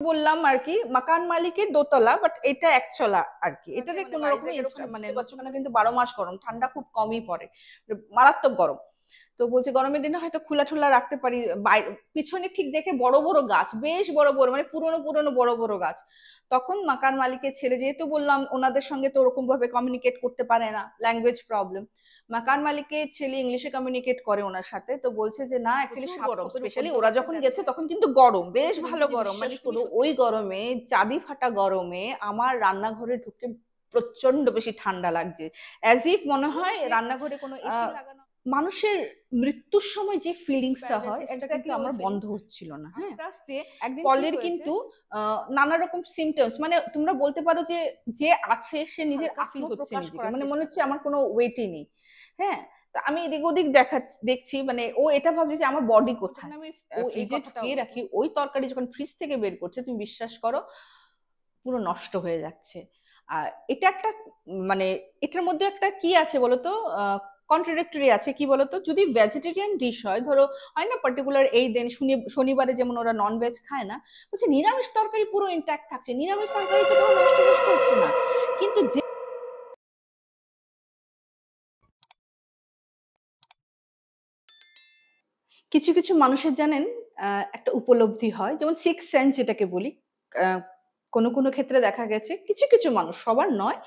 বললাম আর কি মাকান মালিকের দোতলা, বাট এটা একচলা আর কি। এটাতে মানে কোনো রকম ভাইজ্যাক এরকম মানে বুঝতে পারছো ওখানে কিন্তু 12 মাস গরম, ঠান্ডা খুব কমই পড়ে, মারাত্মক গরম। তো বলছে গরমের দিনে হয়তো খোলা ঠোলা রাখতে পারি। পিছনে ঠিক দেখে বড় বড় গাছ, বেশ বড় বড়, মানে পুরনো পুরনো বড় বড় গাছ। তখন মাকান মালিকের ছেলে, যেহেতু বললাম ওনাদের সঙ্গে তো ওরকম ভাবে কমিউনিকেট করতে পারে না, ল্যাঙ্গুয়েজ প্রবলেম, মাকান মালিকের ছেলে ইংলিশে কমিউনিকেট করে ওনার সাথে। তো বলছে যে না, অ্যাকচুয়ালি প্রচুর সাপ, গরম, স্পেশালি ওরা যখন গেছে তখন কিন্তু গরম, বেশ ভালো গরম, মানে পুরো ওই গরমে, চাঁদি ফাটা গরমে আমার রান্নাঘরে ঢুকে প্রচন্ড বেশি ঠান্ডা লাগছে, অ্যাজ ইফ মনে হয় রান্নাঘরে কোনো এসি লাগানো। মানুষের মৃত্যুর সময় যে ফিলিংসটা হয় সেটা কিন্তু আমার বন্ধ হচ্ছিল না। হ্যাঁ, আস্তে আস্তে একদিন পলের কিন্তু নানা রকম সিমটমস, মানে তোমরা বলতে পারো যে যে আছে সে নিজের ফিল হচ্ছে নিজেকে, মানে মনে হচ্ছে আমার কোনো ওয়েটই নেই। হ্যাঁ, তা আমি এদিক ওদিক দেখছি, মানে ও এটা ভাবছে যে আমার বডি কোথায়। আমি ও এই যে ঢুকিয়ে রাখি ওই তরকারি যখন ফ্রিজ থেকে বের করছে, তুমি বিশ্বাস করো পুরো নষ্ট হয়ে যাচ্ছে। আর এটা একটা মানে এটার মধ্যে একটা কি আছে বলতো, কন্ট্রাডিক্টরি আছে কি বলতো। যদি ভেজিটেরিয়ান ডিশ হয়, ধরো হয় না পার্টিকুলার এই দিন শনিবারে যেমন ওরা নন ভেজ খায় না, বলছে নিরামিষ তরকারি পুরো ইন্ট্যাক্ট থাকছে, নিরামিষ তরকারিতে কোনো নষ্ট নষ্ট হচ্ছে না। কিন্তু যে কিছু কিছু মানুষের জানেন একটা উপলব্ধি হয়, যেমন সিক্স সেন্স যেটাকে বলি। কোনো কোনো ক্ষেত্রে দেখা গেছে কিছু কিছু মানুষ, সবার নয়,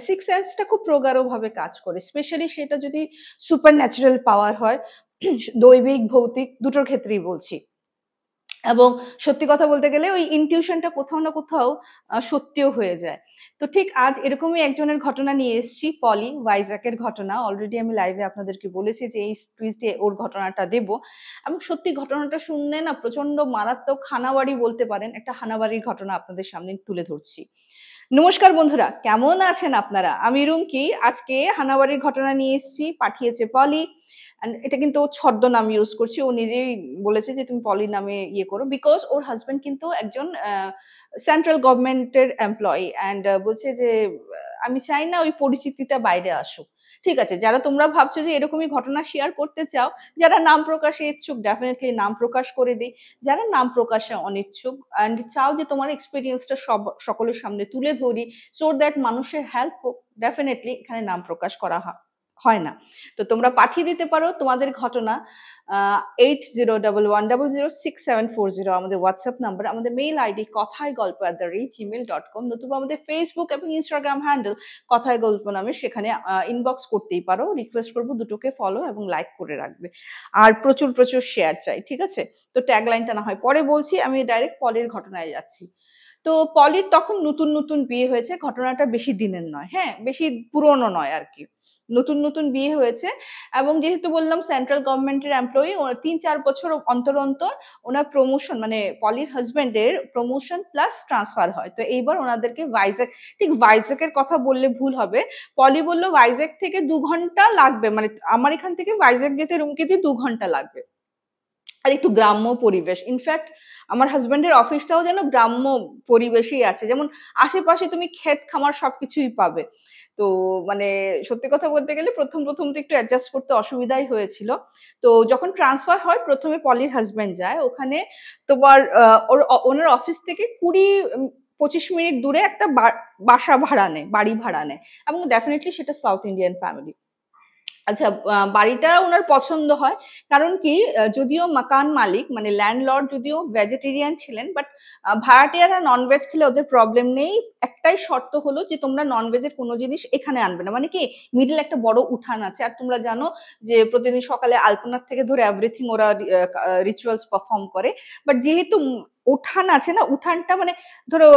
সিক্স সেন্সটা খুব প্রগাঢ় ভাবে কাজ করে, স্পেশালি সেটা যদি সুপার ন্যাচারাল পাওয়ার হয়, দৈবিক ভৌতিক দুটোর ক্ষেত্রেই বলছি। এবং সত্যি কথা বলতে গেলে ওই ইনটিউশনটা কোথাও না কোথাও সত্যিও হয়ে যায়। তো ঠিক আজ এরকমই একজনের ঘটনা নিয়ে এসেছি, পলি ওয়াইজাকের ঘটনা। অলরেডি আমি লাইভে আপনাদেরকে বলেছি যে এই টুইসডে ওর ঘটনাটা দেব, এবং সত্যি ঘটনাটা শুনলে না প্রচন্ড মারাত্মক হানাবাড়ি বলতে পারেন, একটা হানাবাড়ির ঘটনা আপনাদের সামনে তুলে ধরছি। নমস্কার বন্ধুরা, কেমন আছেন আপনারা? আমি রুমকি, আজকে হানাবাড়ির ঘটনা নিয়ে এসেছি, পাঠিয়েছে পলি। এটা কিন্তু ও ছদ্মনাম ইউজ করছি, ও নিজেই বলেছে যে তুমি পলি নামে ইয়ে করো, বিকজ ওর হাজবেন্ড কিন্তু একজন সেন্ট্রাল গভর্নমেন্টের এমপ্লয়ি, অ্যান্ড বলছে যে আমি চাই না ওই পরিচিতিটা বাইরে আসুক। ঠিক আছে, যারা তোমরা ভাবছো যে এরকমই ঘটনা শেয়ার করতে চাও, যারা নাম প্রকাশে ইচ্ছুক ডেফিনেটলি নাম প্রকাশ করে দিই, যারা নাম প্রকাশে অনিচ্ছুক অ্যান্ড চাও যে তোমার এক্সপিরিয়েন্সটা সকলের সামনে তুলে ধরি, সো দ্যাট মানুষের হেল্প হোক, ডেফিনেটলি এখানে নাম প্রকাশ করা হয় না। তো তোমরা পাঠিয়ে দিতে পারো তোমাদের ঘটনা 8011006740 আমাদের হোয়াটসঅ্যাপ নাম্বার, আমাদের মেইল আইডি কথায় গল্প @gmail.com, নতুবা আমাদের ফেসবুক এবং ইনস্টাগ্রাম হ্যান্ডেল কথায় গল্প নামে, সেখানে ইনবক্স করতেই পারো। রিকোয়েস্ট করবো দুটোকে ফলো এবং লাইক করে রাখবে, আর প্রচুর প্রচুর শেয়ার চাই, ঠিক আছে? তো ট্যাগ লাইনটা না হয় পরে বলছি, আমি ডাইরেক্ট পলির ঘটনায় যাচ্ছি। তো পলির তখন নতুন নতুন বিয়ে হয়েছে, ঘটনাটা বেশি দিনের নয়, হ্যাঁ বেশি পুরনো নয় আর কি, নতুন নতুন বিয়ে হয়েছে। এবং যেহেতু বললাম সেন্ট্রাল গভর্নমেন্টের এমপ্লয়ি, 3-4 বছর অন্তর অন্তর ওনার প্রমোশন, মানে পলির হাজবেন্ডের প্রমোশন প্লাস ট্রান্সফার হয়। তো এইবার ওনাদেরকে ভাইজ্যাক, ঠিক ভাইজ্যাকের কথা বললে ভুল হবে, পলি বললো ভাইজ্যাক থেকে 2 ঘন্টা লাগবে, মানে আমার এখান থেকে ভাইজ্যাক যেতে রুমকিতে 2 ঘন্টা লাগবে। আর একটু গ্রাম্য পরিবেশ, ইনফ্যাক্ট আমার হাজবেন্ডের অফিসটাও যেন গ্রাম্য পরিবেশেই আছে, যেমন আশেপাশে তুমি ক্ষেত খামার সবকিছুই পাবে। তো মানে সত্যি কথা বলতে গেলে প্রথম প্রথম তো একটু অ্যাডজাস্ট করতে অসুবিধাই হয়েছিল। তো যখন ট্রান্সফার হয় প্রথমে পলির হাজবেন্ড যায় ওখানে, তোমার ওনার অফিস থেকে 20-25 মিনিট দূরে একটা বাসা ভাড়া নেয়, বাড়ি ভাড়া নেয়, এবং ডেফিনেটলি সেটা সাউথ ইন্ডিয়ান ফ্যামিলি। আচ্ছা, বাড়িটা ওনার পছন্দ হয়, কারণ কি যদিও মাকান মালিক মানে ল্যান্ডলর্ড যদিও ভেজিটেরিয়ান ছিলেন, বাট ভাড়াটিয়ারা ননভেজ খেলে ওদের প্রবলেম নেই। একটাই শর্ত হলো যে তোমরা ননভেজের কোনো জিনিস এখানে আনবে না, মানে কি মিডল একটা বড় উঠান আছে, আর তোমরা জানো যে প্রতিদিন সকালে আলপনার থেকে ধরে এভরিথিং ওরা রিচুয়ালস পারফর্ম করে। বাট যেহেতু উঠান আছে না, উঠানটা মানে ধরো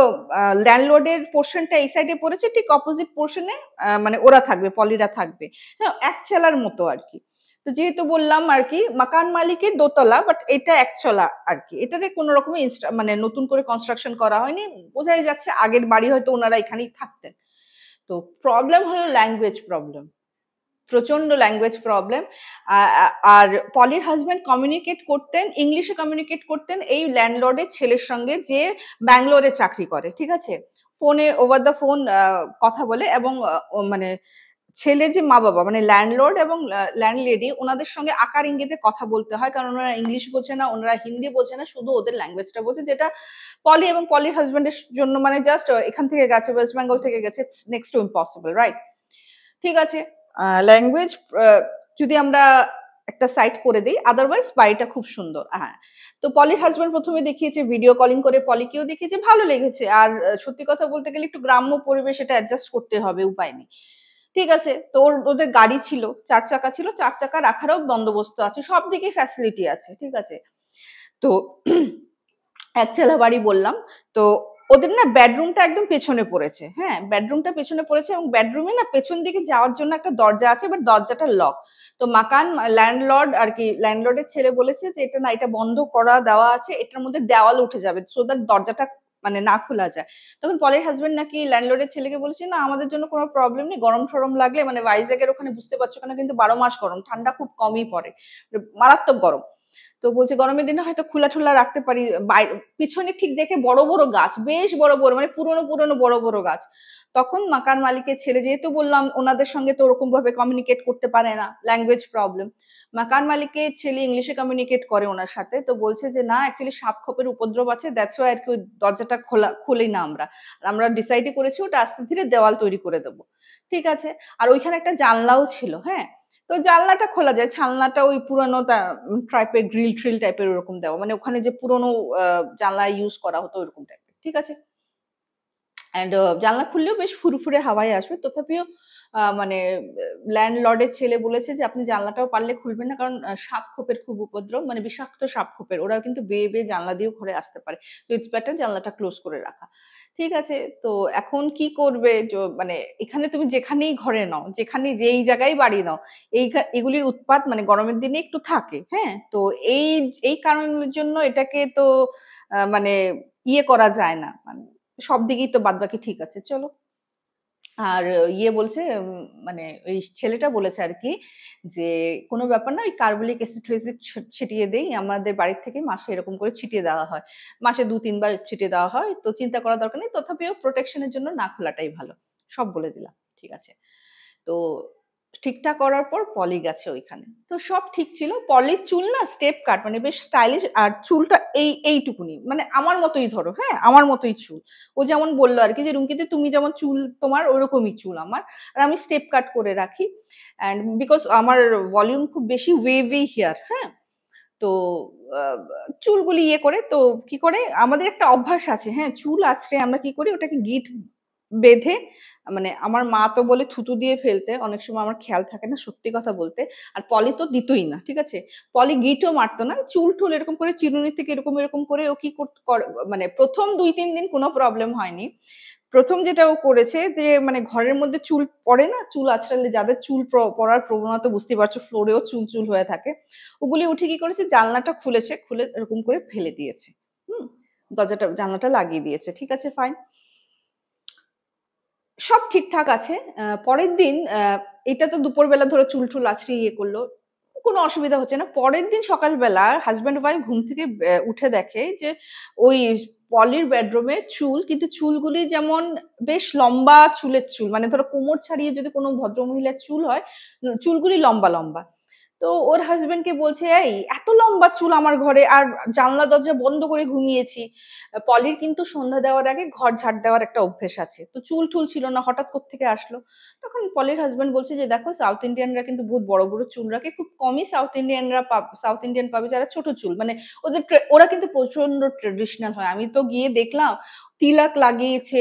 ল্যান্ডলর্ডের পোর্শনটা এই সাইডে পড়েছে, ঠিক অপোজিট পোর্শনে মানে ওরা থাকবে, পলিরা থাকবে, হ্যাঁ একচালার মতো আর কি। তো যেহেতু বললাম আর কি মাকান মালিকের দোতলা, বাট এটা একচলা আর কি, এটাতে কোনো রকমের মানে নতুন করে কনস্ট্রাকশন করা হয়নি, বোঝাই যাচ্ছে আগের বাড়ি হয়তো ওনারা এখানেই থাকতেন। তো প্রবলেম হলো ল্যাঙ্গুয়েজ প্রবলেম, প্রচন্ড ল্যাঙ্গুয়েজ প্রবলেম। আর পলির হাজবেন্ড কমিউনিকেট করতেন ইংলিশে, কমিউনিকেট করতেন এই ল্যান্ডলর্ডের ছেলের সঙ্গে, যে ব্যাঙ্গালোরে চাকরি করে, ঠিক আছে, ফোনে ওভার দ্য ফোন কথা বলে, এবং মানে ছেলের যে মা-বাবা মানে ল্যান্ডলর্ড এবং ল্যান্ডলেডি ওনাদের সঙ্গে আকার ইঙ্গিতে কথা বলতে হয়, কারণ ওনারা ইংলিশ বোঝে না, ওনারা হিন্দি বোঝে না, শুধু ওদের ল্যাঙ্গুয়েজটা বোঝে, যেটা পলি এবং পলির হাজবেন্ডের জন্য মানে জাস্ট এখান থেকে গেছে, ওয়েস্ট বেঙ্গল থেকে গেছে, নেক্সট টু ইম্পসিবল, রাইট? ঠিক আছে, ল্যাঙ্গুয়েজ যদি আমরা একটা সাইট করে দিই, আদারওয়াইজ বাড়িটা খুব সুন্দর। হ্যাঁ, তো পলির হাজবেন্ড প্রথমে দেখিয়েছে ভিডিও কলিং করে, পলিকেও দেখিয়েছে, ভালো লেগেছে। আর সত্যি কথা বলতে গেলে একটু গ্রাম্য পরিবেশ, এটা অ্যাডজাস্ট করতে হবে, উপায় নেই। ঠিক আছে, তো ওদের গাড়ি ছিল, 4 চাকা ছিল, 4 চাকা রাখারও বন্দোবস্ত আছে, সব দিকেই ফ্যাসিলিটি আছে, ঠিক আছে। তো একচালা বাড়ি বললাম। তো ওদের না বেডরুমটা একদম পেছনে পড়েছে, হ্যাঁ, বেডরুমটা পেছনে পড়েছে এবং বেডরুমে না পেছন দিকে যাওয়ার জন্য একটা দরজা আছে, বাট দরজাটা লক। তো মাকান ল্যান্ডলর্ড আর কি, ল্যান্ডলর্ডের ছেলে বলেছে যে এটা না, এটা বন্ধ করা দেওয়া আছে, এটার মধ্যে দেওয়াল উঠে যাবে, সো দ্যাট দরজাটা মানে না খোলা যায়। তখন পলের হাজবেন্ড নাকি ল্যান্ডলর্ডের ছেলেকে বলেছে, না আমাদের জন্য কোনো প্রবলেম নেই, গরম ঠরম লাগলে মানে ভাইজ্যাগের ওখানে বুঝতে পারছো, ওখানে কিন্তু 12 মাস গরম, ঠান্ডা খুব কমই পড়ে, মারাত্মক গরম। তো বলছে গরমের দিনে হয়তো খোলা ঠোলা রাখতে পারি। পিছনে ঠিক দেখে বড় বড় গাছ, বেশ বড় বড়, মানে পুরনো পুরনো বড় বড় গাছ। তখন মাকান মালিকের ছেলে, যেহেতু বললাম ওনাদের সঙ্গে তো ওরকম ভাবে কমিউনিকেট করতে পারে না, ল্যাঙ্গুয়েজ প্রবলেম, মাকান মালিকের ছেলে ইংলিশে কমিউনিকেট করে ওনার সাথে, তো বলছে যে না অ্যাকচুয়ালি সাপ খোপের উপদ্রব আছে, দ্যাটস ওয়াই আর কি ওই দরজাটা খুলি না আমরা, আমরা ডিসাইডই করেছি ওটা আস্তে ধীরে দেওয়াল তৈরি করে দেবো। ঠিক আছে, আর ওইখানে একটা জানলাও ছিল, হ্যাঁ, তো জানলাটা খোলা যায়, জানলাটা ওই পুরানো টাইপের গ্রিল ট্রিল টাইপের ওরকম দেওয়া, মানে ওখানে যে পুরোনো জানলা ইউজ করা হতো ওরকম টাইপের। ঠিক আছে, অ্যান্ড জানলা খুললেও বেশ ফুরফুরে হাওয়াই আসবে, তথাপিও মানে ল্যান্ডলর্ডের ছেলে বলেছে যে আপনি জানলাটাও পারলে খুলবেন না, কারণ সাপ খোপের খুব উপদ্রব, মানে বিষাক্ত সাপ খোপের, ওরা কিন্তু বেয়ে বেয়ে জানলা দিয়েও ঘরে আসতে পারে, তো ইটস বেটার জানলাটা ক্লোজ করে রাখা। ঠিক আছে, তো এখন কি করবে, মানে এখানে তুমি যেখানেই ঘরে নাও, যেখানে যেই জায়গায় বাড়ি নাও, এগুলির উৎপাত মানে গরমের দিনে একটু থাকে, হ্যাঁ, তো এই এই কারণের জন্য এটাকে তো মানে ইয়ে করা যায় না, মানে সব দিকেই তো বাদবাকি ঠিক আছে, চলো। আর ইয়ে বলছে মানে ওই ছেলেটা বলেছে আরকি যে, "কোনো ব্যাপার না, ওই কার্বলিক অ্যাসিড-ট্যাসিড ছিটিয়ে দেই। আমাদের বাড়ির থেকে মাসে এরকম করে ছিটিয়ে দেওয়া হয়। মাসে ২-৩ বার ছিটিয়ে দেওয়া হয়। তো চিন্তা করার দরকার নেই। তথাপিও প্রোটেকশন এর জন্য না খোলাটাই ভালো।" সব বলে দিলাম। ঠিক আছে। তো ঠিকঠাক করার পর পলি গেছে ওইখানে। তো সব ঠিক ছিল। পলির চুল না স্টেপ কাট, মানে বেশ স্টাইলিশ, আর চুলটা এইটুকুনি। মানে আমার মতোই ধরো, হ্যাঁ? আমার মতোই চুল। ও যেমন বলল আরকি যে, "রুমকিতে তুমি যেমন চুল তোমার ওরকমই চুল আমার। আর আমি স্টেপ কাট করে রাখি। অ্যান্ড বিকজ আমার ভলিউম খুব বেশি ওয়েভি হেয়ার, হ্যাঁ? তো আ চুলগুলি ইয়ে করে, তো কি করে আমাদের একটা অভ্যাস আছে, হ্যাঁ? চুল আঁচড়ে আমরা কি করি, ওটাকে গিঁট বেঁধে, মানে আমার মা তো বলে থুতু দিয়ে ফেলতে, অনেক সময় আমার খেয়াল থাকে না সত্যি কথা বলতে। আর পলি তো দিতই না, ঠিক আছে? পলি গিঁটও মারত না। চুল-টুল এরকম করে চিরুনি থেকে এরকম, এরকম করে ও কি মানে ১ম ২-৩ দিন কোনো প্রবলেম হয়নি। ১ম যেটা ও করেছে যে, মানে ঘরের মধ্যে চুল পড়ে না? চুল আঁচড়ালে যাদের চুল পড়ার প্রবণতা বুঝতেই পারছো, ফ্লোরেও চুল, চুল হয়ে থাকে। ওগুলি উঠে কি করেছে, জানলাটা খুলেছে, খুলে এরকম করে ফেলে দিয়েছে। হুম? জানলাটা লাগিয়ে দিয়েছে। ঠিক আছে, ফাইন। সব ঠিকঠাক আছে। পরের দিন এটা তো দুপুরবেলা ধরো চুল-টুল আঁচড়ে ইয়ে করল। কোনো অসুবিধা হচ্ছে না। পরের দিন সকালবেলা হাসব্যান্ড ওয়াইফ ঘুম থেকে উঠে দেখে যে ওই পলির বেডরুমে চুল, কিন্তু চুলগুলি যেমন বেশ লম্বা চুলের চুল। মানে ধরো কোমর ছাড়িয়ে যদি কোনো ভদ্রমহিলার চুল হয়, চুলগুলি লম্বা, লম্বা। তো ওর হাসব্যান্ডকে বলছে, "এই এত লম্বা চুল আমার ঘরে, আর জানলা দরজা বন্ধ করে ঘুমিয়েছি।" পলির কিন্তু সন্ধ্যা দেওয়ার আগে ঘর ঝাড় দেওয়ার একটা অভ্যেস আছে। তো চুল-টুল ছিল না, হঠাৎ কোত্থেকে আসলো? তখন পলির হাসব্যান্ড বলছে যে, "দেখো সাউথ ইন্ডিয়ানরা কিন্তু বহুত বড়, বড় চুল রাখে। খুব কমই সাউথ ইন্ডিয়ান পাবে যারা ছোট চুল। মানে ওরা কিন্তু প্রচন্ড ট্র্যাডিশনাল হয়। আমি তো গিয়ে দেখলাম তিলক লাগিয়েছে।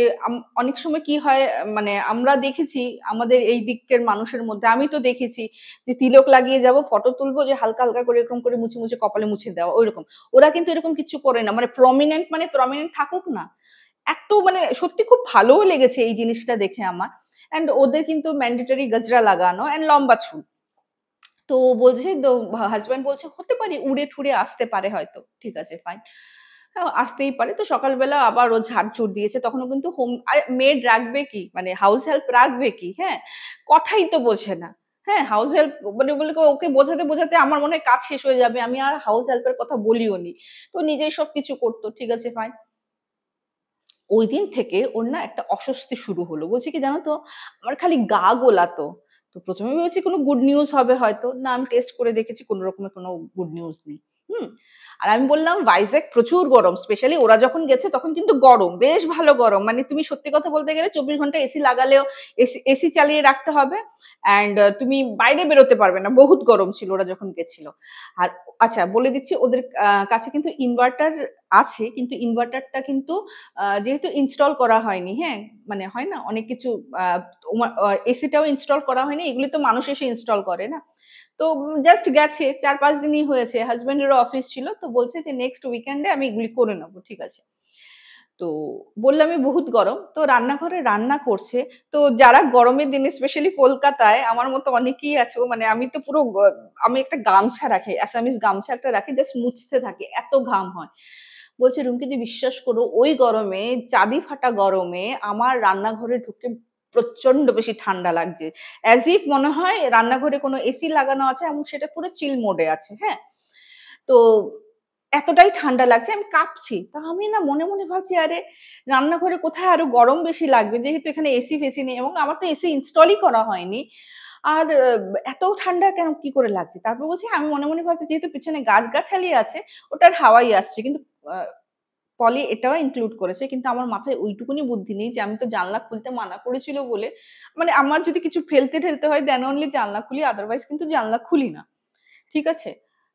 অনেক সময় কি হয়, মানে আমরা দেখেছি আমাদের এই দিকের মানুষের মধ্যে, আমি তো দেখেছি যে তিলক লাগিয়ে যাবো, ফটো তুলবো, যে হালকা, হালকা করে এরকম করে মুছে, মুছে কপালে মুছে দেওয়া ঐরকম। ওরা কিন্তু এরকম কিছু করে না। মানে প্রমিনেন্ট থাকুক না। এত মানে সত্যি খুব ভালোও লেগেছে এই জিনিসটা দেখে আমার। অ্যান্ড ওদের কিন্তু ম্যান্ডেটরি গজরা লাগানো অ্যান্ড লম্বা চুল। তো বলছে, তো হাসব্যান্ড বলছে হতে পারে উড়ে-ঠুড়ে আসতে পারে হয়তো। ঠিক আছে, ফাইন। আসতেই পারে। তো সকালবেলা আবার ও ঝাড়-ঝুড় দিয়েছে। তখনও কিন্তু মেড রাখবে কি? মানে হাউস হেল্প রাখবে কি? হ্যাঁ? কথাই তো বোঝে না। হ্যাঁ? হাউস হেল্প মানে বলে ওকে বোঝাতে, বোঝাতে আমার মনে হয় কাজ শেষ হয়ে যাবে। আমি আর হাউস হেল্প এর কথা বলিও নি। তো নিজেই সবকিছু করত। ঠিক আছে, ফাইন। ঐদিন থেকে ওর না একটা অস্বস্তি শুরু হলো। বলছে কি জানো তো? আমার খালি গা গোলাতো। তো প্রথমে ভেবেছি কোনো গুড নিউজ হবে হয়তো, না আমি টেস্ট করে দেখেছি কোনো রকমের কোনো গুড নিউজ নেই। হুম। আর আমি বললাম ভাইজ্যাক প্রচুর গরম, স্পেশালি ওরা যখন গেছে তখন কিন্তু গরম, বেশ ভালো গরম, মানে তুমি সত্যি কথা বলতে গেলে 24 ঘন্টা এসি লাগালেও এসি চালিয়ে রাখতে হবে, অ্যান্ড তুমি বাইরে বেরোতে পারবে না, বহুত গরম ছিল ওরা যখন গেছিল। আর আচ্ছা বলে দিচ্ছি, ওদের কাছে কিন্তু ইনভার্টার আছে, কিন্তু ইনভার্টারটা কিন্তু যেহেতু ইনস্টল করা হয়নি, হ্যাঁ, মানে হয় না অনেক কিছু, এসিটাও ইনস্টল করা হয়নি, এগুলি তো মানুষ এসে ইনস্টল করে না। তো জাস্ট গেছে ৪-৫ দিনই হয়েছে, হাজবেন্ডেরও অফিস ছিল, তো বলছে যে নেক্সট উইকেন্ডে আমি এগুলি করে নেবো, ঠিক আছে। তো বললামই বহুত গরম, তো রান্নাঘরে রান্না করছে। তো যারা গরমের দিনে স্পেশালি কলকাতায় আমার মতো অনেকেই আছো, মানে আমি তো পুরো আমি একটা গামছা রাখি, অ্যাসামিস গামছা একটা রাখি, জাস্ট মুছতে থাকি, এত ঘাম হয়। বলছে রুমকি দি বিশ্বাস করো ওই গরমে, চাঁদি ফাটা গরমে আমার রান্নাঘরে ঢুকে প্রচন্ড বেশি ঠান্ডা লাগছে, অ্যাজ ইফ মনে হয় রান্নাঘরে কোনো এসি লাগানো আছে এবং সেটা পুরো চিল মোডে আছে, হ্যাঁ। তো এতটাই ঠান্ডা লাগছে, আমি কাঁপছি। তা আমি না মনে মনে ভাবছি আরে রান্নাঘরে কোথায় আরো গরম বেশি লাগবে, যেহেতু এখানে এসি ফেসি নেই এবং আমার তো এসি ইনস্টলই করা হয়নি। আর এত ঠান্ডা কেন কি করে লাগছে? তারপর বলছি আমি মনে মনে ভাবছি যেহেতু পিছনে গাছগাছালি আছে ওটার হাওয়াই আসছে, কিন্তু পলি এটাও ইনক্লুড করেছে, কিন্তু আমার মাথায় ওইটুকুনি বুদ্ধি নেই যে আমি তো জানলা খুলতে মানা করেছিল বলে, মানে আমার যদি কিছু ফেলতে ঠেলতে হয় দেন অনলি জানলা খুলি, আদারওয়াইজ কিন্তু জানলা খুলি না। ঠিক আছে?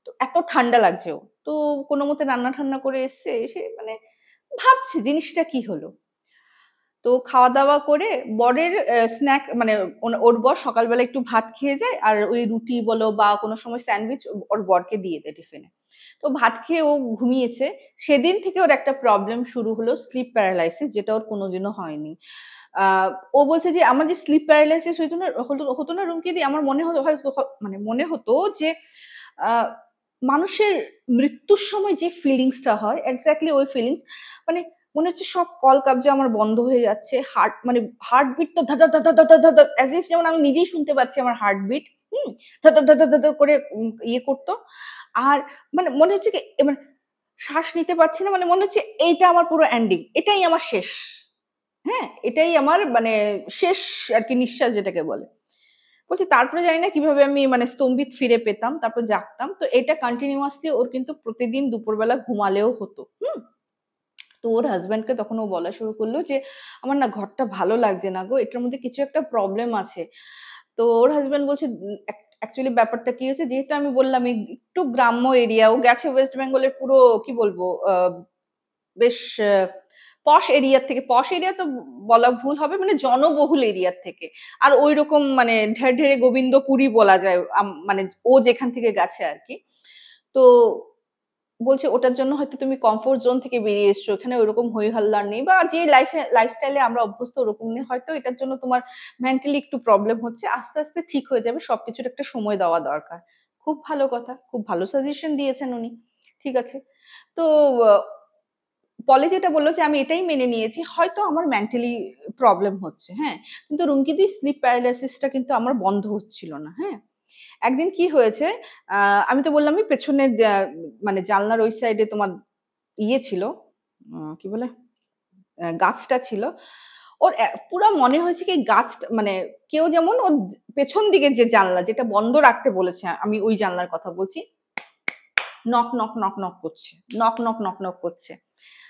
তো এত ঠান্ডা লাগছে ও। তো কোনমতে রান্না-ঠান্না করে এসছে, এসে মানে ভাবছে জিনিসটা কি হলো? তো খাওয়া-দাওয়া করে বরের স্ন্যাক মানে ওর বর সকালবেলা একটু ভাত খেয়ে যায় আর ওই রুটি বলো বা কোনো সময় স্যান্ডউইচ ওর বরকে দিয়ে দেয় টিফিনে। তো ভাত খেয়ে ও ঘুমিয়েছে। সেদিন থেকে ওর একটা প্রবলেম শুরু হলো, স্লিপ প্যারালাইসিস, যেটা ওর কোনোদিনও হয়নি। আ ও বলছে যে আমার যে স্লিপ প্যারালাইসিস হতো না রুমকি দি, আমার মনে হতো হয়তো মানে মনে হতো যে আ মানুষের মৃত্যুর সময় যে ফিলিংসটা হয় এক্সাক্টলি ওই ফিলিংস, মানে মনে হচ্ছে সব কলকব্জা আমার বন্ধ হয়ে যাচ্ছে। মানে হার্টবিট তো ধা, ধা, ধা, ধা, ধা, ধা, ধা, ধা, অ্যাজ ইফ যেমন আমি নিজেই শুনতে পাচ্ছি আমার হার্টবিট। হুম? ধা, ধা, ধা, ধা, ধা, ধা করে ইয়ে করত। আর মানে মনে হচ্ছে কি মানে শ্বাস নিতে পারছি না। মানে মনে হচ্ছে এইটা আমার পুরো এন্ডিং। এটাই আমার শেষ। হ্যাঁ? এটাই আমার মানে শেষ আরকি নিঃশ্বাস যেটাকে বলে। বলছি তারপরে জানি না কিভাবে আমি মানে স্তম্ভিত ফিরে পেতাম। তারপর জাগতাম। তো এটা কন্টিনিউয়াসলি ওর কিন্তু প্রতিদিন দুপুরবেলা ঘুমালেও হতো। হুম? তো ওর হাসব্যান্ডকে তখন ও বলা শুরু করলো যে, "আমার না ঘরটা ভালো লাগছে না গো। এটার মধ্যে কিছু একটা প্রবলেম আছে।" তো ওর হাসব্যান্ড বলছে, অ্যাকচুয়ালি ব্যাপারটা কি হয়েছে, যেহেতু আমি বললাম একটু গ্রাম্য এরিয়া, ও গেছে ওয়েস্ট বেঙ্গলের পুরো কি বলবো বেশ পশ এরিয়া থেকে, পশ এরিয়া তো বলা ভুল হবে, মানে জনবহুল এরিয়ার থেকে। আর ঐরকম মানে ঢেড়ে গোবিন্দপুরই বলা যায়। মানে ও যেখান থেকে গেছে আরকি। তো বলছে ওটার জন্য হয়তো তুমি কমফোর্ট জোন থেকে বেরিয়ে এসছো। এখানে ওরকম হৈ হল্লার নেই বা যে লাইফস্টাইলে আমরা অভ্যস্ত ওরকম নেই। হয়তো এটার জন্য তোমার মেন্টালি একটু প্রবলেম হচ্ছে। আস্তে, আস্তে ঠিক হয়ে যাবে। সবকিছুর একটা সময় দেওয়া দরকার। খুব ভালো কথা। খুব ভালো সাজেশন দিয়েছেন উনি। ঠিক আছে। তো আ পলে যেটা বলল যে আমি এটাই মেনে নিয়েছি। হয়তো আমার মেন্টালি প্রবলেম হচ্ছে, হ্যাঁ? কিন্তু রুমকিদি স্লিপ প্যারালাইসিসটা কিন্তু আমার বন্ধ হচ্ছিল না, হ্যাঁ? একদিন কি হয়েছে, আ আমি তো বললামই পেছনের মানে জানলার ওই সাইডে তোমার ইয়ে ছিল, কি বলে? গাছটা ছিল। ওর পুরা মনে হয়েছে কি গাছটা মানে কেউ যেমন ওর পেছন দিকের যে জানলা যেটা বন্ধ রাখতে বলেছে, আমি ওই জানলার কথা বলছি। নক, নক, নক, নক করছে। নক, নক, নক, নক করছে।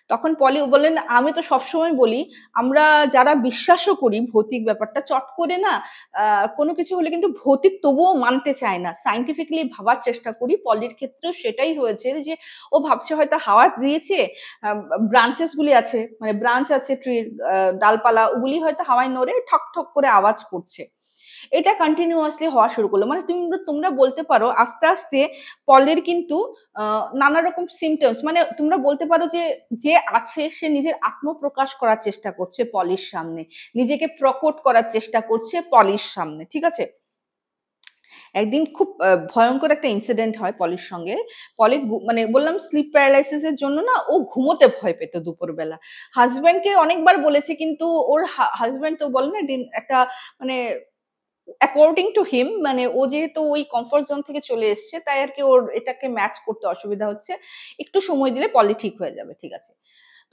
তখন পলি বললেন, "আমি তো সবসময় বলি, আমরা যারা বিশ্বাসও করি ভৌতিক ব্যাপারটা, চট করে না আ কোনো কিছু হলে কিন্তু ভৌতিক তবুও মানতে চায় না। সায়েন্টিফিক্যালি ভাবার চেষ্টা করি।" পলির ক্ষেত্রেও সেটাই হয়েছে যে ও ভাবছে হয়তো হাওয়া দিয়েছে, আ ব্রাঞ্চেস গুলি আছে, মানে ব্রাঞ্চ আছে ট্রির, ডালপালা ওগুলি হয়তো হাওয়ায় নড়ে ঠক, ঠক করে আওয়াজ করছে। এটা কন্টিনিউয়াসলি হওয়া শুরু করলো। মানে তোমরা বলতে পারো আস্তে, আস্তে পলের কিন্তু আ নানা রকম সিম্পটমস, মানে তোমরা বলতে পারো যে, যে আছে সে নিজের আত্মপ্রকাশ করার চেষ্টা করছে পলির সামনে। নিজেকে প্রকট করার চেষ্টা করছে পলির সামনে। ঠিক আছে? একদিন খুব ভয়ংকর একটা ইনসিডেন্ট হয় পলির সঙ্গে। পলি মানে বললাম স্লিপ প্যারালাইসিস এর জন্য না ও ঘুমোতে ভয় পেত দুপুরবেলা। হাসব্যান্ডকে অনেকবার বলেছে, কিন্তু ওর হাসব্যান্ড তো বলে না একটা মানে অ্যাকর্ডিং টু হিম, মানে ও যেহেতু ওই কমফোর্ট জোন থেকে চলে এসছে তাই আরকি ওর এটাকে ম্যাচ করতে অসুবিধা হচ্ছে। একটু সময় দিলে পলি ঠিক হয়ে যাবে। ঠিক আছে।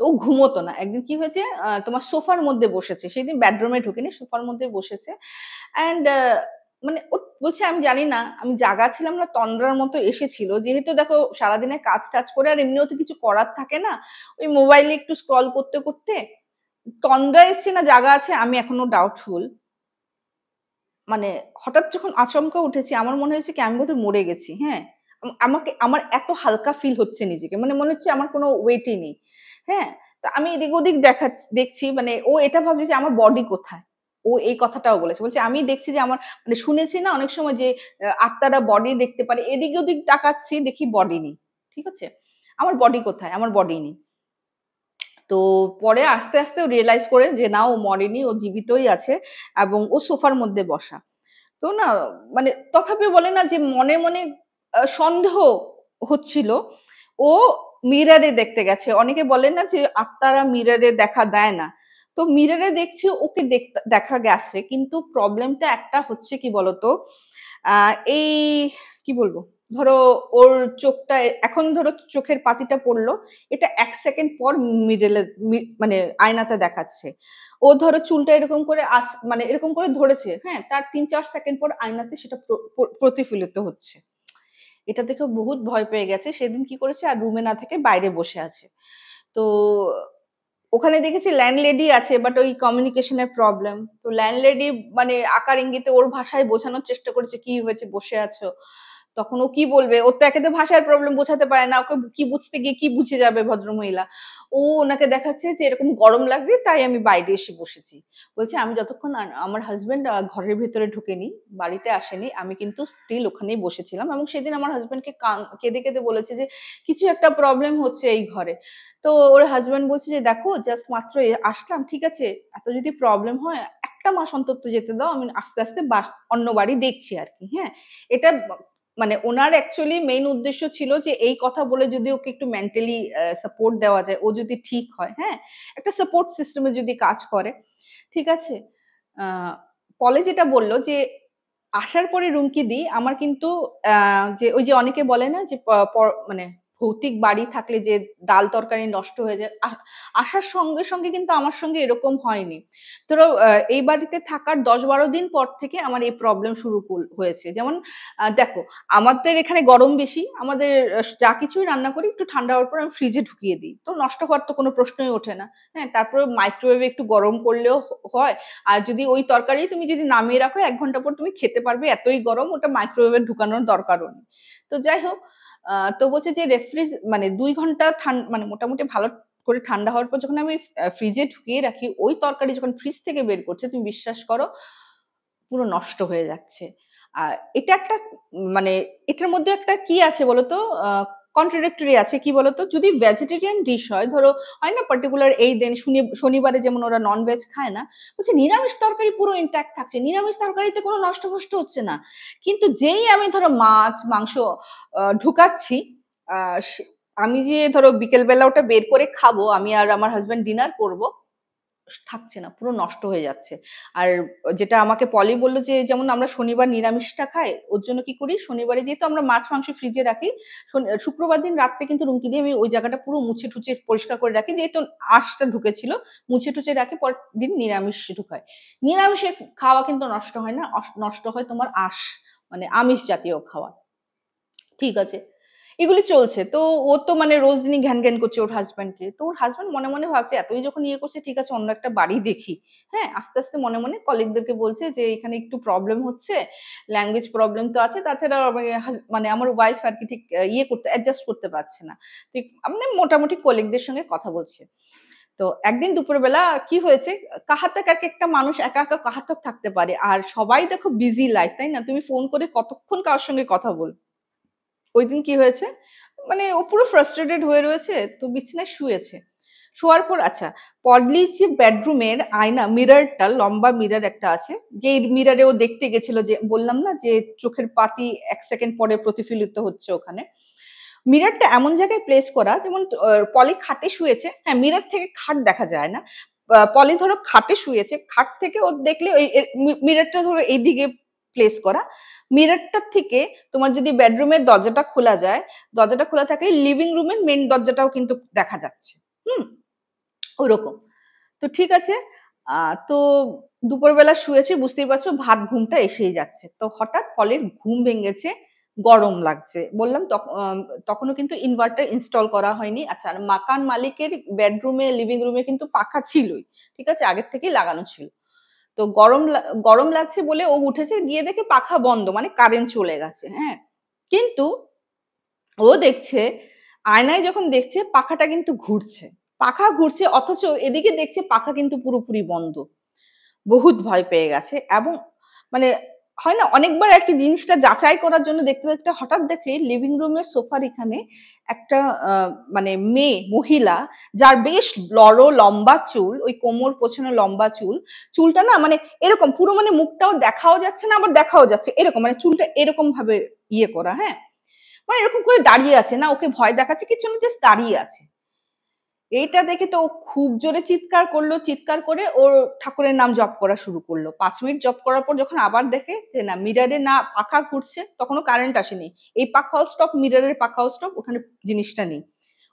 তো ও ঘুমোতো না। একদিন কি হয়েছে, তোমার সোফার মধ্যে বসেছে। সেদিন বেডরুমে ঢোকেনি, সোফার মধ্যে বসেছে। অ্যান্ড মানে ও বলছে আমি জানি না, আমি জাগা ছিলাম না তন্দ্রার মতো এসেছিল, যেহেতু দেখো সারাদিনে কাজ টাজ করে আর এমনিও তো কিছু করার থাকে না, ওই মোবাইলে একটু স্ক্রল করতে করতে তন্দ্রা এসছে না জাগা আছে আমি এখনো ডাউটফুল। মানে হঠাৎ যখন আচমকা উঠেছি আমার মনে হয়েছে কি আমি বোধহয় মরে গেছি। হ্যাঁ, আমাকে আমার এত হালকা ফিল হচ্ছে নিজেকে, মানে মনে হচ্ছে আমার কোনো ওয়েটই নেই। হ্যাঁ, তা আমি এদিক ওদিক দেখছি, মানে ও এটা ভাবছে যে আমার বডি কোথায়। ও এই কথাটাও বলেছে, বলছে আমি দেখছি যে আমার, মানে শুনেছি না অনেক সময় যে আত্মারা বডি দেখতে পারে, এদিক ওদিক তাকাচ্ছি দেখি বডি নেই। ঠিক আছে, আমার বডি কোথায়, আমার বডি নেই। তো পরে আস্তে আস্তে রিয়েলাইজ করে যে না ও মরেনি, ও জীবিতই আছে এবং ও সোফার মধ্যে বসা। তো না, মানে তথাপি বলে না যে মনে মনে সন্দেহ হচ্ছিল। ও মিরারে দেখতে গেছে, অনেকে বলে না যে আত্মারা মিরারে দেখা দেয় না, তো মিরারে দেখছি ওকে দেখা গেছে, কিন্তু প্রবলেমটা একটা হচ্ছে কি বলতো, এই কি বলবো, ধরো ওর চোখটা এখন ধরো চোখের পাতিটা পড়লো, এটা 1 সেকেন্ড পর মিডলে মানে আয়নাতে দেখাচ্ছে। ও ধরো চুলটা এরকম করে মানে এরকম করে ধরেছে, হ্যাঁ, তার 3-4 সেকেন্ড পর আয়নাতে সেটা প্রতিফলিত হচ্ছে। এটা দেখে বহুত ভয় পেয়ে গেছে, সেদিন কি করেছে আর রুমে না থেকে বাইরে বসে আছে। তো ওখানে দেখেছি ল্যান্ডলেডি আছে, বাট ওই কমিউনিকেশনের প্রবলেম। তো ল্যান্ডলেডি মানে আকার ইঙ্গিতে ওর ভাষায় বোঝানোর চেষ্টা করেছে কি হয়েছে বসে আছো। তখন ও কি বলবে, ওর তো একে তো ভাষার প্রবলেম, বোঝাতে পারে না, ওকে কি বুঝতে গিয়ে কি বুঝে যাবে ভদ্রমহিলা। ও ওনাকে দেখাচ্ছে যে এরকম গরম লাগছে তাই আমি বাইরে এসে বসেছি। বলছে আমি যতক্ষণ আমার হাজবেন্ড ঘরের ভেতরে ঢুকেনি, বাড়িতে আসেনি, আমি কিন্তু স্টিল ওখানেই বসেছিলাম, এবং সেদিন আমার হাজবেন্ডকে কেঁদে কেঁদে বলেছে যে কিছু একটা প্রবলেম হচ্ছে এই ঘরে। তো ওর হাজবেন্ড বলছে যে দেখো জাস্ট মাত্র আসলাম, ঠিক আছে, এত যদি প্রবলেম হয় 1 মাস অন্তত যেতে দাও, আমি আস্তে আস্তে অন্য বাড়ি দেখছি আর কি। হ্যাঁ, এটা মানে ওনার অ্যাকচুয়ালি মেইন উদ্দেশ্য ছিল যে এই কথা বলে যদি ওকে একটু মেন্টালি সাপোর্ট দেওয়া যায়, ও যদি ঠিক হয়, হ্যাঁ, একটা সাপোর্ট সিস্টেমে যদি কাজ করে, ঠিক আছে। পলে যেটা বলল যে আসার পরে রুমকি দি আমার কিন্তু যে ওই যে অনেকে বলে না যে মানে ভৌতিক বাড়ি থাকলে যে ডাল তরকারি নষ্ট হয়ে যায়, আসার সঙ্গে সঙ্গে কিন্তু আমার সঙ্গে এরকম হয়নি। ধরো এই বাড়িতে থাকার 10-12 দিন পর থেকে আমার এই প্রবলেম শুরু হয়েছে। যেমন দেখো আমাদের এখানে গরম বেশি, আমাদের যা কিছুই রান্না করি একটু ঠান্ডা হওয়ার পর আমি ফ্রিজে ঢুকিয়ে দিই, তো নষ্ট হওয়ার তো কোনো প্রশ্নই ওঠে না। হ্যাঁ, তারপরে মাইক্রোওয়েভে একটু গরম করলেও হয়। আর যদি ওই তরকারি তুমি যদি নামিয়ে রাখো 1 ঘন্টা পর তুমি খেতে পারবে, এতই গরম, ওটা মাইক্রোওয়েভে ঢুকানোর দরকারও নেই। তো যাই হোক, তো বলছে যে মানে 2 ঘন্টা মানে মোটামুটি ভালো করে ঠান্ডা হওয়ার পর যখন আমি ফ্রিজে ঢুকিয়ে রাখি, ওই তরকারি যখন ফ্রিজ থেকে বের করছে তুমি বিশ্বাস করো পুরো নষ্ট হয়ে যাচ্ছে। আর এটা একটা মানে এটার মধ্যে একটা কি আছে বলতো, কন্ট্রাডিক্টরি আছে কি বলতো, যদি ভেজিটেরিয়ান ডিশ হয়, ধরো হয় না পার্টিকুলার এই দিন শনিবারে যেমন ওরা নন ভেজ খায় না, বলছে নিরামিষ তরকারি পুরো ইনট্যাক্ট থাকছে, নিরামিষ তরকারিতে কোনো নষ্ট ফষ্ট হচ্ছে না। কিন্তু যেই আমি ধরো মাছ মাংস ঢুকাচ্ছি, আমি যে ধরো বিকেলবেলা ওটা বের করে খাবো, আমি আর আমার হাজবেন্ড ডিনার করব, থাকছে না, পুরো নষ্ট হয়ে যাচ্ছে। আর যেটা আমাকে পলি বলল যে যেমন আমরা শনিবার নিরামিষটা খাই, ওর জন্য কি করি, শনিবারে যেহেতু আমরা মাছ মাংস ফ্রিজে রাখি, শুক্রবার দিন রাত্রে কিন্তু রুমকি দিয়ে আমি ওই জায়গাটা পুরো মুছে টুছে পরিষ্কার করে রাখি, যেহেতু আঁশটা ঢুকেছিল, মুছে টুছে রাখি, পরের দিন নিরামিষ ঢুকাই। নিরামিষের খাওয়া কিন্তু নষ্ট হয় না, নষ্ট হয় তোমার আঁশ, মানে আমিষ জাতীয় খাওয়া। ঠিক আছে, এগুলি চলছে। তো ও তো মানে রোজ দিনই ঘ্যান ঘ্যান করছে ওর হাজব্যান্ডকে, তো ওর হাজব্যান্ড মনে মনে ভাবছে এতই যখন ইয়ে করছে ঠিক আছে অন্য একটা বাড়ি দেখি। হ্যাঁ, আস্তে আস্তে মনে মনে কলিগদেরকে বলছে যে এখানে একটু প্রবলেম হচ্ছে, ল্যাঙ্গুয়েজ প্রবলেম তো আছে, তাছাড়া মানে আমার ওয়াইফ আর কি ঠিক ইয়ে করতে অ্যাডজাস্ট করতে পারছে না। ঠিক মানে মোটামুটি কলিগদের সঙ্গে কথা বলছে। তো একদিন দুপুরবেলা কি হয়েছে, কাহাতাক আর কি একটা মানুষ একা একা কাহাতক থাকতে পারে, আর সবাই দেখো বিজি লাইফ, তাই না, তুমি ফোন করে কতক্ষণ কারোর সঙ্গে কথা বল। ওইদিন কি হয়েছে, মানে ও পুরো ফ্রাস্ট্রেটেড হয়ে রয়েছে, তো বিছানায় শুয়েছে। শোয়ার পর আচ্ছা, পডলির যে বেডরুমের আয়না মিররটা, লম্বা মিরর একটা আছে, যে মিররে ও দেখতে গেছিল, যে বললাম না যে চোখের পাতি 1 সেকেন্ড পরে প্রতিফলিত হচ্ছে ওখানে। মিররটা এমন জায়গায় প্লেস করা যেমন পলি খাটে শুয়েছে, হ্যাঁ মিরর থেকে খাট দেখা যায় না, পলি ধরো খাটে শুয়েছে, খাট থেকে ও দেখলে ওই মিররটা ধরো এইদিকে প্লেস করা। মিররটার থেকে তোমার যদি বেডরুমের দরজাটা খোলা যায়, দরজাটা খোলা থাকলে লিভিং রুমের মেন দরজাটাও কিন্তু দেখা যাচ্ছে। হুম, ওরকম। তো ঠিক আছে, তো দুপুরবেলা শুয়েছি, বুঝতেই পারছো ভাত ঘুমটা এসেই যাচ্ছে। তো হঠাৎ পলির ঘুম ভেঙেছে, গরম লাগছে। বললাম তখনও কিন্তু ইনভার্টার ইনস্টল করা হয়নি। আচ্ছা, আর মাকান মালিকের বেডরুমে, লিভিং রুমে কিন্তু পাখা ছিলই। ঠিক আছে? আগের থেকেই লাগানো ছিল। তো গরম লাগছে বলে ও উঠেছে, গিয়ে দেখে পাখা বন্ধ, মানে কারেন্ট চলে গেছে। হ্যাঁ? কিন্তু ও দেখছে, আয়নায় যখন দেখছে পাখাটা কিন্তু ঘুরছে। পাখা ঘুরছে, অথচ এদিকে দেখছে পাখা কিন্তু পুরোপুরি বন্ধ। বহুত ভয় পেয়ে গেছে এবং মানে হয় না, অনেকবার আর কি জিনিসটা যাচাই করার জন্য দেখতে দেখতে হঠাৎ দেখে লিভিং রুমের সোফার এখানে একটা মানে মহিলা, যার বেশ বড় লম্বা চুল, ওই কোমর পছনে লম্বা চুল, চুলটা না মানে এরকম পুরো, মানে মুখটাও দেখাও যাচ্ছে না আবার দেখাও যাচ্ছে, এরকম মানে চুলটা এরকম ভাবে ইয়ে করা। হ্যাঁ, মানে এরকম করে দাঁড়িয়ে আছে, না ওকে ভয় দেখাচ্ছে কিছু না, জাস্ট দাঁড়িয়ে আছে। এইটা দেখে তো ও খুব জোরে চিৎকার করলো, চিৎকার করে ওর ঠাকুরের নাম জপ করা শুরু করলো। 5 মিনিট জপ করার পর যখন আবার দেখে যে না, মিরারে না পাখা ঘুরছে, তখনও কারেন্ট আসেনি, এই পাখাও স্টপ, মিরারের পাখাও স্টপ, ওখানে জিনিসটা নেই।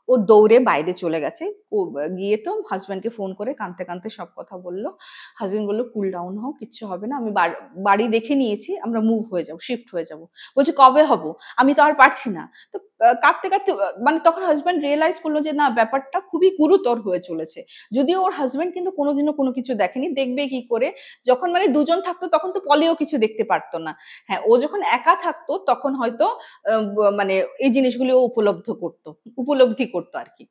ও দৌড়ে বাইরে চলে গেছে। ও গিয়ে তো হাজব্যান্ডকে ফোন করে কাঁদতে কাঁদতে সব কথা বললো। হাজব্যান্ড বললো কুল ডাউন হও, কিচ্ছু হবে না, আমি বাড়ি দেখে নিয়েছি, আমরা মুভ হয়ে যাবো, শিফট হয়ে যাবো। বলছে কবে হব, আমি তো আর পারছি না। তো কাঁদতে কাঁদতে মানে তখন হাজব্যান্ড রিয়েলাইজ করলো যে না, ব্যাপারটা খুবই গুরুতর হয়ে চলেছে। যদিও ওর হাজব্যান্ড কিন্তু কোনোদিনও কোনো কিছু দেখেনি, দেখবে কি করে, যখন মানে দুজন থাকতো তখন তো পলিও কিছু দেখতে পারতো না। হ্যাঁ, ও যখন একা থাকতো তখন হয়তো মানে এই জিনিসগুলো উপলব্ধি করতো আর কি।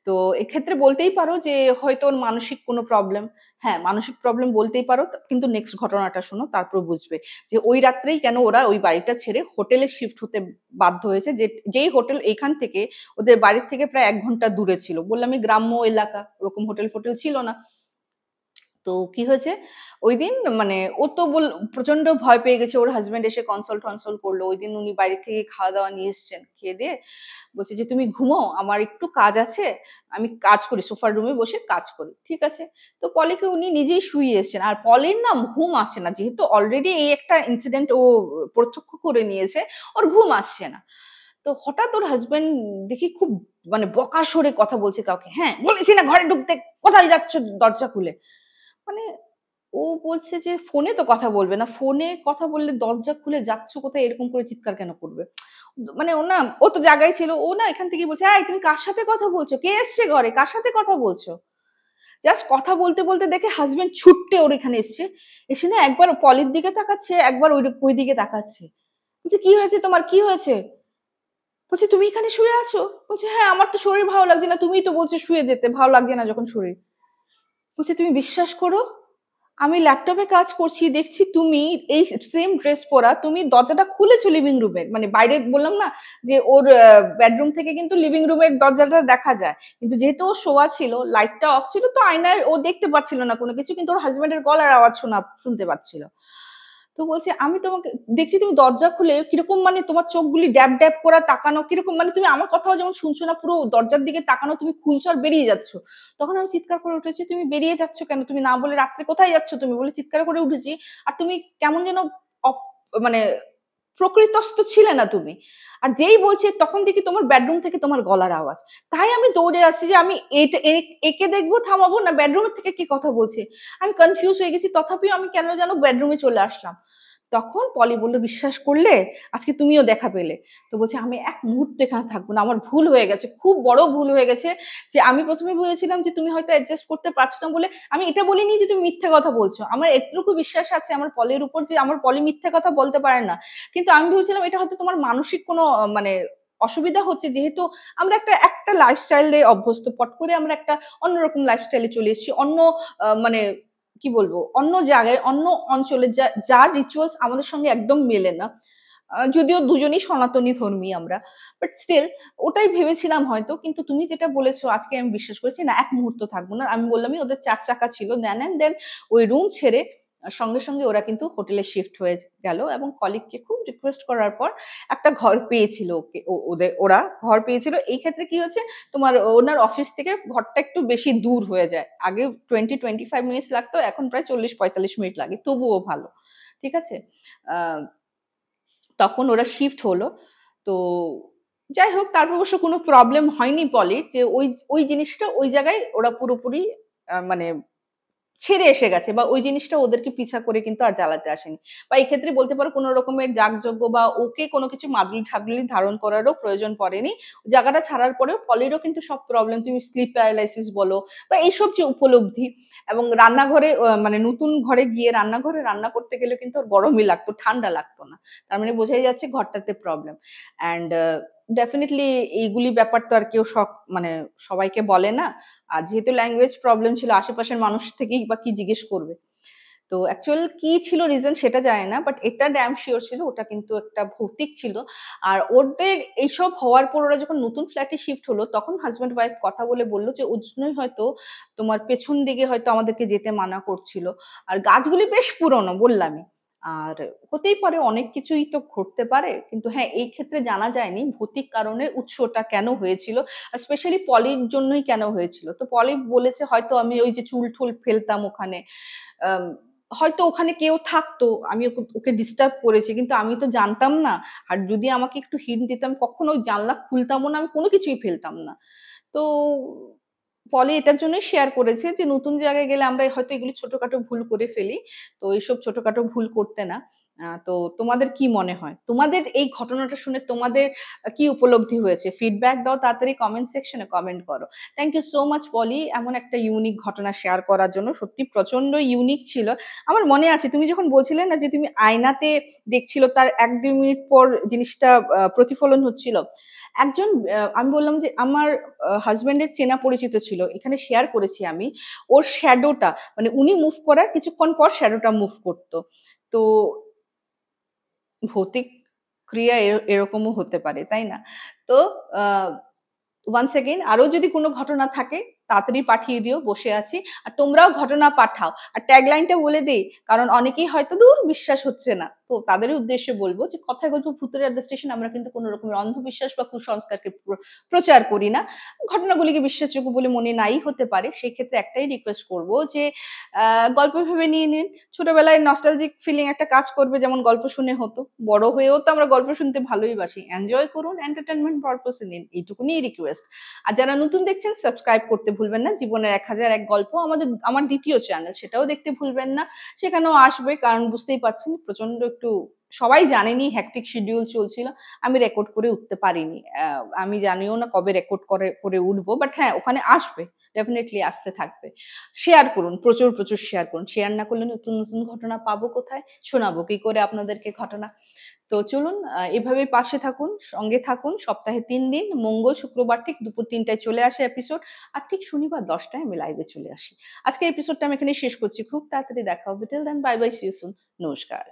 তো এক্ষেত্রে বলতেই পারো যে হয়তো ওর মানসিক কোনো প্রবলেম। হ্যাঁ, মানসিক প্রবলেম বলতেই পারো, কিন্তু নেক্সট ঘটনাটা শোনো, তারপর বুঝবে যে ওই রাত্রেই কেন ওরা ওই বাড়িটা ছেড়ে হোটেলে শিফট হতে বাধ্য হয়েছে। যেই হোটেল এইখান থেকে ওদের বাড়ির থেকে প্রায় 1 ঘন্টা দূরে ছিল। বললামই গ্রাম্য এলাকা, ওরকম হোটেল ফোটেল ছিল না। তো কি হয়েছে ওইদিন, মানে ও তো প্রচন্ড ভয় পেয়ে গেছে। ওর হাজবেন্ড এসে কনসোল টনসোল করলো। ওইদিন উনি বাড়ি থেকে খাওয়া দাওয়া নিয়ে এসছেন, খেয়ে দিয়ে বলছে যে তুমি ঘুমাও, আমার একটু কাজ আছে, আমি কাজ করি, সোফার রুমে বসে কাজ করি। ঠিক আছে? তো পলিকে উনি নিজেই শুয়ে এসছেন, আর পলির না ঘুম আসছে না, যেহেতু অলরেডি এই একটা ইনসিডেন্ট ও প্রত্যক্ষ করে নিয়েছে, ওর ঘুম আসছে না। তো হঠাৎ ওর হাজবেন্ড দেখি খুব মানে বকা সরে কথা বলছে কাউকে, হ্যাঁ বলেছি না ঘরে ঢুকতে, কোথায় যাচ্ছ দরজা খুলে। মানে ও বলছে যে ফোনে তো কথা বলবে না, ফোনে কথা বললে দরজা খুলে যাচ্ছ কোথায়, এরকম করে চিৎকার কেন করবে। মানে ও না, ও তো জায়গায় ছিল, ও না এখান থেকে বলছে এই তুমি কার সাথে কথা বলছো, কে এসছে ঘরে, কার সাথে কথা বলছো। জাস্ট কথা বলতে বলতে দেখে হাজবেন্ড ছুটতে ওর এখানে এসছে, এসে না একবার পলির দিকে তাকাচ্ছে, একবার ওই দিকে তাকাচ্ছে। বলছে কি হয়েছে তোমার, কি হয়েছে। বলছে তুমি এখানে শুয়ে আছো। বলছে হ্যাঁ, আমার তো শরীর ভালো লাগছে না, তুমিই তো বলছো শুয়ে যেতে, ভালো লাগছে না যখন শরীর। বলছে তুমি বিশ্বাস করো, আমি ল্যাপটপে কাজ করছি, দেখছি তুমি এই সেম ড্রেস পরা, তুমি দরজাটা খুলেছো লিভিং রুমের, মানে বাইরে বললাম না যে ওর বেডরুম থেকে কিন্তু লিভিং রুমের দরজাটা দেখা যায়, কিন্তু যেহেতু ও শোয়া ছিল, লাইটটা অফ ছিল, তো আয়নায় ও দেখতে পাচ্ছিল না কোনো কিছু, কিন্তু ওর হাজবেন্ডের গলার আওয়াজ শুনতে পাচ্ছিল। তো বলছে আমি তোমাকে দেখছি তুমি দরজা খুলে কিরকম, মানে তোমার চোখগুলি ড্যাব ড্যাব করা তাকানো কিরকম, মানে তুমি আমার কথাও যেমন শুনছো না, পুরো দরজার দিকে তাকানো, তুমি খুলছো আর বেরিয়ে যাচ্ছ। তখন আমি চিৎকার করে উঠেছি, তুমি বেরিয়ে যাচ্ছ কেন, তুমি না বলে রাত্রে কোথায় যাচ্ছ তুমি, বলে চিৎকার করে উঠেছি। আর তুমি কেমন যেন মানে প্রকৃতস্থ ছিলে না তুমি। আর যেই বলছে তখন দেখি তোমার বেডরুম থেকে তোমার গলার আওয়াজ। তাই আমি দৌড়ে আসছি যে আমি একে দেখবো, থামাবো, না বেডরুমের থেকে কি কথা বলছে। আমি কনফিউজ হয়ে গেছি, তথাপিও আমি কেন যেন বেডরুমে চলে আসলাম। তখন পলি বলল বিশ্বাস করলে, আজকে তুমিও দেখা পেলে। তো বলছে আমি এক মুহূর্ত এখানে থাকবো না, আমার ভুল হয়ে গেছে, খুব বড় ভুল হয়ে গেছে। যে আমি প্রথমে ভেবেছিলাম যে তুমি হয়তো অ্যাডজাস্ট করতে পারছো না বলে, আমি এটা বলিনি যে তুমি মিথ্যে কথা বলছো। আমার এতটুকু বিশ্বাস আছে আমার পলির উপর যে আমার পলি মিথ্যে কথা বলতে পারে না। কিন্তু আমি ভেবেছিলাম এটা হয়তো তোমার মানসিক কোনো মানে অসুবিধা হচ্ছে, যেহেতু আমরা একটা একটা লাইফস্টাইলে অভ্যস্ত, পট করে আমরা একটা অন্যরকম লাইফস্টাইলে চলে এসেছি, অন্য মানে কি বলবো, অন্য জায়গায়, অন্য অঞ্চলে যার রিচুয়ালস আমাদের সঙ্গে একদম মেলে না। যদিও দুজনই সনাতনী ধর্মী আমরা, বাট স্টিল ওটাই ভেবেছিলাম হয়তো। কিন্তু তুমি যেটা বলেছো আজকে আমি বিশ্বাস করেছি, না এক মুহূর্ত থাকবো না। আমি বললামই ওদের 4 চাকা ছিল, দেন এন্ড দেন ওই রুম ছেড়ে সঙ্গে সঙ্গে ওরা কিন্তু হোটেলে শিফট হয়ে গেল, এবং কলিগকে খুব রিকোয়েস্ট করার পর একটা ঘর পেয়েছিল। ওরা ঘর পেয়েছিল। এই ক্ষেত্রে কি হচ্ছে, তোমার ওনার অফিস থেকে ঘরটা একটু বেশি দূর হয়ে যায়। আগে 20-25 মিনিটস লাগতো, এখন প্রায় 40-45 মিনিট লাগে, তবুও ভালো। ঠিক আছে? আহ তখন ওরা শিফট হলো। তো যাই হোক, তারপর অবশ্য কোনো প্রবলেম হয়নি পলির, যে ওই ওই জিনিসটা ওই জায়গায় ওরা পুরোপুরি মানে ছেড়ে এসে গেছে বা ওই জিনিসটা ওদেরকে পিছা করে কিন্তু আর জ্বালাতে আসেনি। বা এই ক্ষেত্রে বলতে পারো কোনো রকমের যাগযজ্ঞ বা ওকে কোনো কিছু মাদুলি-ঠাদুলি ধারণ করারও প্রয়োজন পড়েনি। জায়গাটা ছাড়ার পরেও পলিরও কিন্তু সব প্রবলেম, তুমি স্লিপ প্যারালাইসিস বলো বা এইসব যে উপলব্ধি, এবং রান্নাঘরে মানে নতুন ঘরে গিয়ে রান্নাঘরে রান্না করতে গেলে কিন্তু ওর গরমই লাগতো, ঠান্ডা লাগতো না। তার মানে বোঝাই যাচ্ছে ঘরটাতে প্রবলেম। অ্যান্ড ডেফিনিটলি এইগুলি ব্যাপার তো আর কেউ মানে সবাইকে বলে না। আর যেহেতু ল্যাঙ্গুয়েজ প্রবলেম ছিল, আশেপাশের মানুষ থেকেই বা কি জিজ্ঞেস করবে। তো অ্যাকচুয়াল কি ছিল রিজন সেটা জানি না। বাট এটা ড্যাম সিওর ছিল ওটা কিন্তু একটা ভৌতিক ছিল। আর ওদের এইসব হওয়ার পর ওরা যখন নতুন ফ্ল্যাটে শিফট হলো, তখন হাসব্যান্ড ওয়াইফ কথা বলে বলল যে ওর জন্যই হয়তো তোমার পেছন দিকে হয়তো আমাদেরকে যেতে মানা করছিল। আর গাছগুলি বেশ পুরনো বললামই। আর হতেই পারে, অনেক কিছুই তো ঘটতে পারে। কিন্তু হ্যাঁ, এই ক্ষেত্রে জানা যায়নি ভৌতিক কারণের উৎসটা কেন হয়েছিল। আর স্পেশালি পলির জন্যই কেন হয়েছিল। তো পলি বলেছে হয়তো আমি ওই যে চুল-টুল ফেলতাম ওখানে। আম হয়তো ওখানে কেউ থাকতো। আমি ওকে ডিস্টার্ব করেছি। কিন্তু আমি তো জানতাম না। আর যদি আমাকে একটু হিন্ট দিত, আমি কখনো ওই জানলা খুলতামও না, আমি কোনো কিছুই ফেলতাম না। তো পলি এটার জন্যই শেয়ার করেছে যে নতুন জায়গায় গেলে আমরা হয়তো এগুলি ছোটখাটো ভুল করে ফেলি। তো এইসব ছোটখাটো ভুল করতে না। তো তোমাদের কি মনে হয়? তোমাদের এই ঘটনাটা শুনে তোমাদের কি উপলব্ধি হয়েছে? ফিডব্যাক দাও তাড়াতাড়ি কমেন্ট সেকশনে কমেন্ট করো। থ্যাংক ইউ সো মাচ পলি, এমন একটা ইউনিক ঘটনা শেয়ার করার জন্য। সত্যি প্রচন্ড ইউনিক ছিল। আমার মনে আছে তুমি যখন বলছিলে না যে তুমি আয়নাতে দেখছিল, তার ১-২ মিনিট পর জিনিসটা প্রতিফলন হচ্ছিল। একজন আমি বললাম যে আমার হাসব্যান্ডের চেনা পরিচিত ছিল। এখানে শেয়ার করেছি আমি। ওর শ্যাডোটা মানে উনি মুভ করার কিছুক্ষণ পর শ্যাডোটা মুভ করত। তো ভৌতিক ক্রিয়া এরকমও হতে পারে, তাই না? তো আ ওয়ান্স এগেইন আরো যদি কোনো ঘটনা থাকে তাড়াতাড়ি পাঠিয়ে দিও, বসে আছি। আর তোমরাও ঘটনা পাঠাও। আর ট্যাগলাইনটা বলে দেই, কারণ অনেকেই হয়তো দূর বিশ্বাস হচ্ছে না। তো তাদেরই উদ্দেশ্যে বলব যে কথায় গল্প ভূতের আড্ডা স্টেশন, আমরা কিন্তু কোনো রকমের অন্ধবিশ্বাস বা কুসংস্কারকে প্রচার করি না। ঘটনাগুলিকে বিশ্বাসযোগ্য বলে মনে নাই হতে পারে। সেক্ষেত্রে একটাই রিকোয়েস্ট করব যে গল্প ভেবে নিয়ে নিন। ছোটবেলায় নস্টালজিক ফিলিং একটা কাজ করবে, যেমন গল্প শুনে হতো। বড় হয়েও তো আমরা গল্প শুনতে ভালোই বাসি। এনজয় করুন, এন্টারটেইনমেন্ট পারপোজ এ নিন। এইটুকুনিই রিকোয়েস্ট। আর যারা নতুন দেখছেন সাবস্ক্রাইব করতে ভুলবেন না। জীবনের ১০০১ গল্প আমার দ্বিতীয় চ্যানেল, সেটাও দেখতে ভুলবেন না। সেখানেও আসবে, কারণ বুঝতেই পারছেন প্রচন্ড একটু সবাই জানেনই হেক্টিক শিডিউল চলছিল। আমি রেকর্ড করে উঠতে পারিনি। আমি জানিও না কবে রেকর্ড করে উঠবো। বাট হ্যাঁ, ওখানে আসবে। ডেফিনিটলি আসতে থাকবে। শেয়ার করুন, প্রচুর শেয়ার করুন। শেয়ার না করলে নতুন ঘটনা পাবো কোথায়? শোনাবো কি করে আপনাদেরকে ঘটনা? তো চলুন এভাবেই পাশে থাকুন, সঙ্গে থাকুন। সপ্তাহে ৩ দিন মঙ্গল, শুক্রবার ঠিক দুপুর ৩ টায় চলে আসে এপিসোড। আর ঠিক শনিবার ১০ টায় আমি লাইভে চলে আসি। আজকের এপিসোডটা আমি এখানেই শেষ করছি। খুব তাড়াতাড়ি দেখা হবে। Till then bye bye, see you soon. নমস্কার।